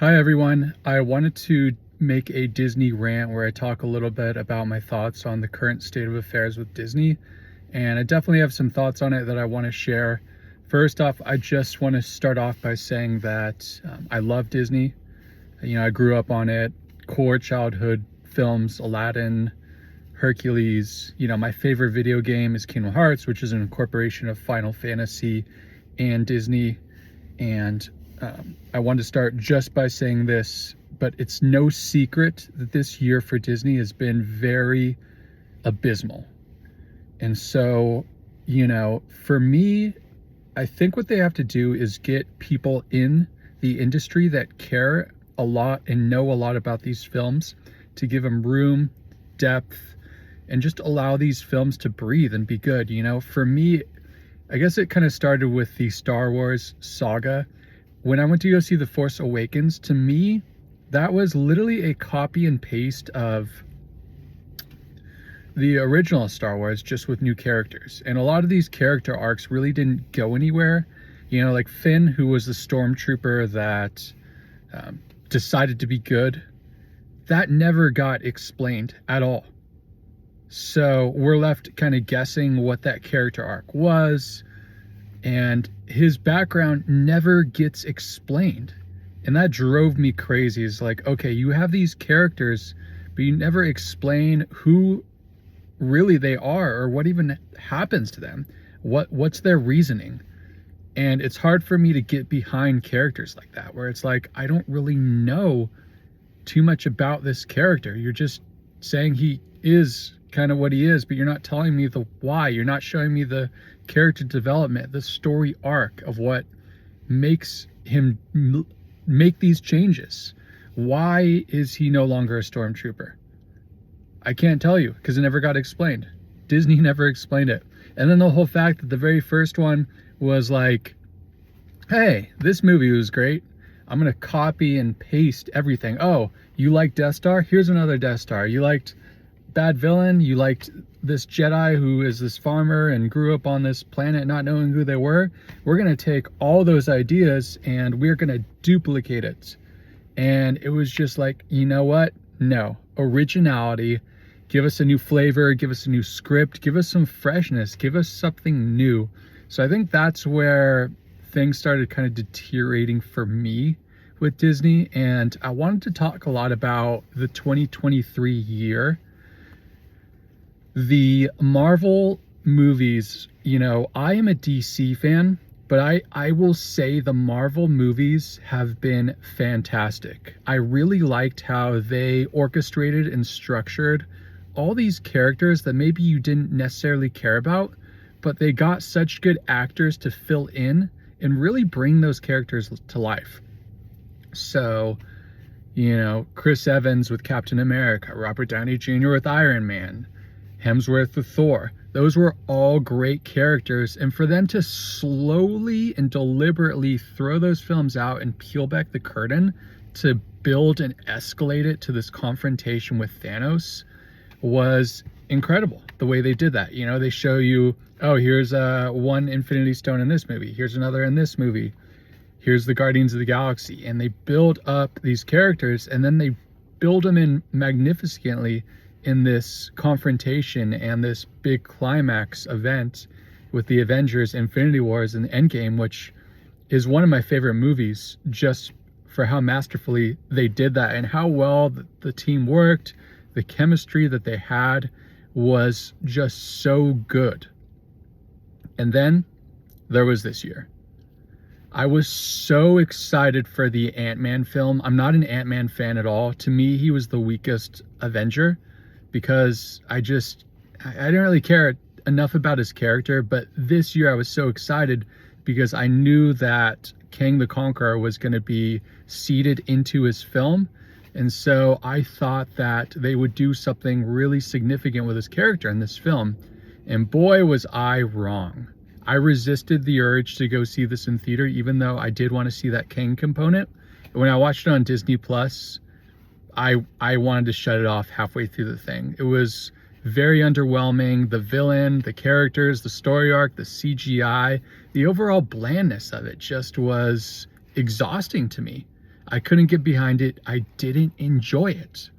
Hi everyone. I wanted to make a Disney rant where I talk a little bit about my thoughts on the current state of affairs with Disney. And I definitely have some thoughts on it that I want to share. First off, I just want to start off by saying that I love Disney. I grew up on it. Core childhood films, Aladdin, Hercules. My favorite video game is Kingdom Hearts, which is an incorporation of Final Fantasy and Disney. And I wanted to start just by saying this, but it's no secret that this year for Disney has been very abysmal. And so, for me, I think what they have to do is get people in the industry that care a lot and know a lot about these films to give them room, depth, and just allow these films to breathe and be good. For me, I guess it kind of started with the Star Wars saga. When I went to go see The Force Awakens, to me, that was literally a copy and paste of the original Star Wars, just with new characters. And a lot of these character arcs really didn't go anywhere. Like Finn, who was the stormtrooper that decided to be good, that never got explained at all. So we're left kind of guessing what that character arc was, and his background never gets explained. And that drove me crazy. It's like, okay, you have these characters, but you never explain who really they are or what even happens to them. What's their reasoning? And it's hard for me to get behind characters like that, where it's like, I don't really know too much about this character. You're just saying he is kind of what he is, but you're not telling me the why. You're not showing me the character development, the story arc of what makes him make these changes. Why is he no longer a stormtrooper? I can't tell you because it never got explained. Disney never explained it. And then the whole fact that the very first one was like, hey, this movie was great, I'm gonna copy and paste everything. Oh, you like Death Star? Here's another Death Star. You liked bad villain? You liked this Jedi who is this farmer and grew up on this planet not knowing who they were? We're going to take all those ideas and we're going to duplicate it. And it was just like, you know what? No. Originality. Give us a new flavor. Give us a new script. Give us some freshness. Give us something new. So I think that's where things started kind of deteriorating for me with Disney. And I wanted to talk a lot about the 2023 year. The Marvel movies, I am a DC fan, but I will say the Marvel movies have been fantastic. I really liked how they orchestrated and structured all these characters that maybe you didn't necessarily care about, but they got such good actors to fill in and really bring those characters to life. So, Chris Evans with Captain America, Robert Downey Jr. with Iron Man, Hemsworth with Thor. Those were all great characters. And for them to slowly and deliberately throw those films out and peel back the curtain to build and escalate it to this confrontation with Thanos was incredible. The way they did that. They show you, oh, here's one Infinity Stone in this movie. Here's another in this movie. Here's the Guardians of the Galaxy. And they build up these characters and then they build them in magnificently in this confrontation and this big climax event with the Avengers, Infinity Wars, and Endgame, which is one of my favorite movies just for how masterfully they did that and how well the team worked. The chemistry that they had was just so good. And then there was this year. I was so excited for the Ant-Man film. I'm not an Ant-Man fan at all. To me, he was the weakest Avenger, because I didn't really care enough about his character. But this year I was so excited because I knew that Kang the Conqueror was going to be seeded into his film. And so I thought that they would do something really significant with his character in this film. And boy, was I wrong. I resisted the urge to go see this in theater, even though I did want to see that Kang component. When I watched it on Disney Plus, I wanted to shut it off halfway through the thing. It was very underwhelming. The villain, the characters, the story arc, the CGI, the overall blandness of it just was exhausting to me. I couldn't get behind it. I didn't enjoy it.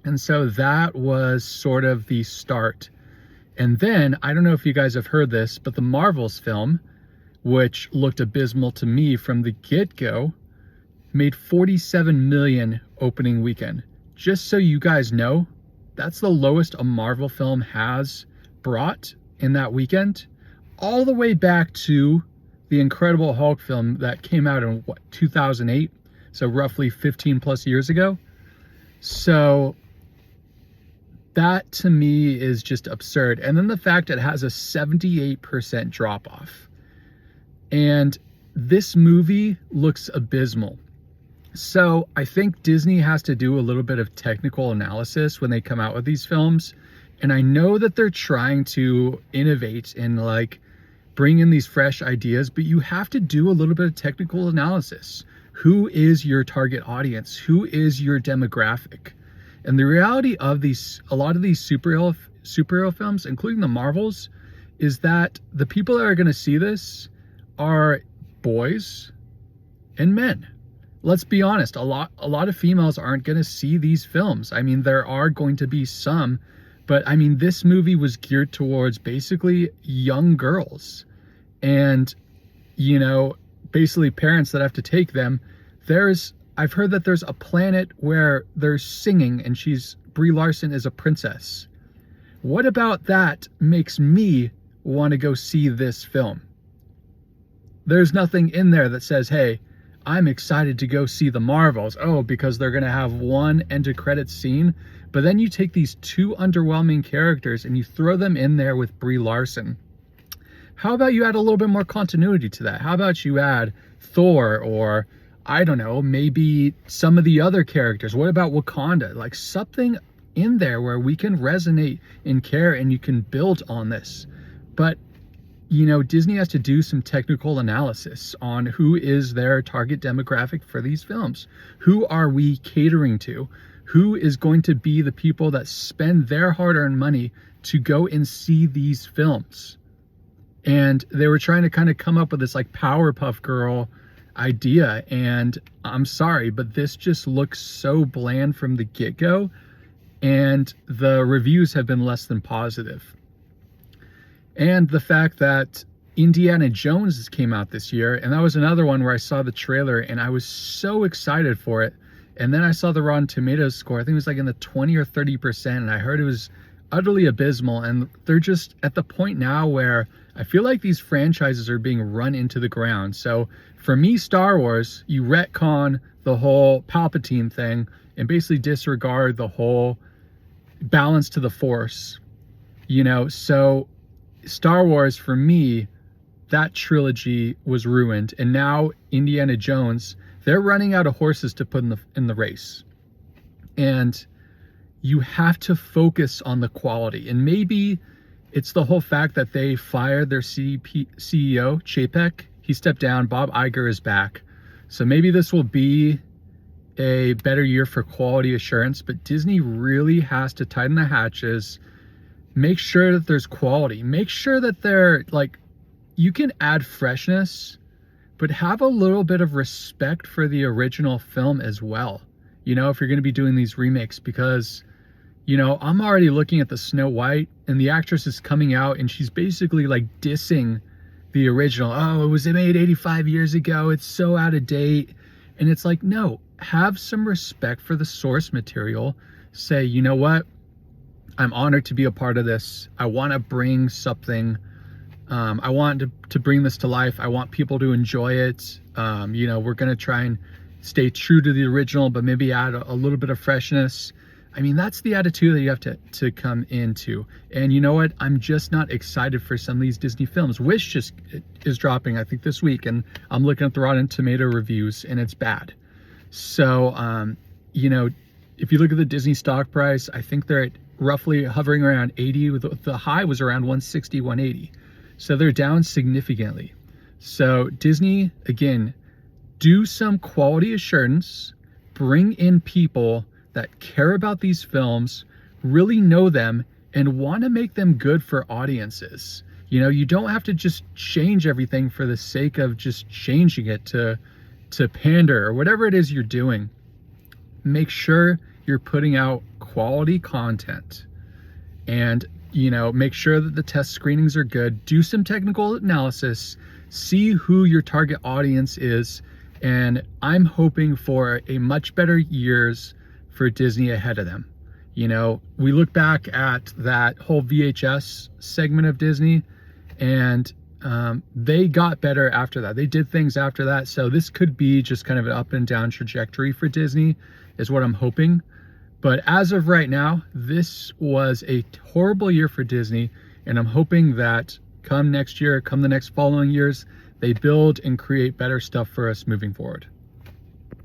And so that was sort of the start. And then, I don't know if you guys have heard this, but the Marvels film, which looked abysmal to me from the get-go, made 47 million opening weekend. Just so you guys know, that's the lowest a Marvel film has brought in that weekend, all the way back to the Incredible Hulk film that came out in 2008, so roughly 15 plus years ago. So that to me is just absurd. And then the fact it has a 78% drop off. And this movie looks abysmal. So I think Disney has to do a little bit of technical analysis when they come out with these films. And I know that they're trying to innovate and like bring in these fresh ideas, but you have to do a little bit of technical analysis. Who is your target audience? Who is your demographic? And the reality of a lot of these superhero films, including the Marvels, is that the people that are going to see this are boys and men. Let's be honest, a lot of females aren't going to see these films. I mean, there are going to be some, but I mean, this movie was geared towards basically young girls and, you know, basically parents that have to take them. I've heard that there's a planet where they're singing and Brie Larson is a princess. What about that makes me want to go see this film? There's nothing in there that says, hey, I'm excited to go see the Marvels. Oh, because they're going to have one end of credits scene. But then you take these two underwhelming characters and you throw them in there with Brie Larson. How about you add a little bit more continuity to that? How about you add Thor, or I don't know, maybe some of the other characters? What about Wakanda? Like something in there where we can resonate and care and you can build on this. But you know, Disney has to do some technical analysis on who is their target demographic for these films. Who are we catering to? Who is going to be the people that spend their hard-earned money to go and see these films? And they were trying to kind of come up with this like Powerpuff Girl idea. And I'm sorry, but this just looks so bland from the get-go. And the reviews have been less than positive. And the fact that Indiana Jones came out this year, and that was another one where I saw the trailer and I was so excited for it. And then I saw the Rotten Tomatoes score. I think it was like in the 20 or 30%, and I heard it was utterly abysmal. And they're just at the point now where I feel like these franchises are being run into the ground. So for me, Star Wars, you retcon the whole Palpatine thing and basically disregard the whole balance to the Force, you know. So Star Wars, for me, that trilogy was ruined. And now Indiana Jones, they're running out of horses to put in the race. And you have to focus on the quality. And maybe it's the whole fact that they fired their CEO, Chapek. He stepped down. Bob Iger is back. So maybe this will be a better year for quality assurance. But Disney really has to tighten the hatches. Make sure that there's quality. Make sure that they're like, you can add freshness, but have a little bit of respect for the original film as well. You know, if you're going to be doing these remakes, because, you know, I'm already looking at the Snow White and the actress is coming out and she's basically like dissing the original. Oh, it was made 85 years ago. It's so out of date. And it's like, no, have some respect for the source material. Say, you know what? I'm honored to be a part of this. I want to bring something. I want to bring this to life. I want people to enjoy it. You know, we're going to try and stay true to the original, but maybe add a little bit of freshness. I mean, that's the attitude that you have to come into. And you know what? I'm just not excited for some of these Disney films. Wish just is dropping, I think, this week. And I'm looking at the Rotten Tomato reviews, and it's bad. So, you know, if you look at the Disney stock price, I think they're at roughly hovering around 80. The high was around 160, 180. So they're down significantly. So Disney, again, do some quality assurance, bring in people that care about these films, really know them, and want to make them good for audiences. You know, you don't have to just change everything for the sake of just changing it to to pander or whatever it is you're doing, make sure you're putting out quality content, and make sure that the test screenings are good. Do some technical analysis, see who your target audience is, and I'm hoping for a much better years for Disney ahead of them. We look back at that whole VHS segment of Disney, and they got better after that. They did things after that. So this could be just kind of an up and down trajectory for Disney, is what I'm hoping. But as of right now, this was a horrible year for Disney, and I'm hoping that come next year, come the next following years, they build and create better stuff for us moving forward.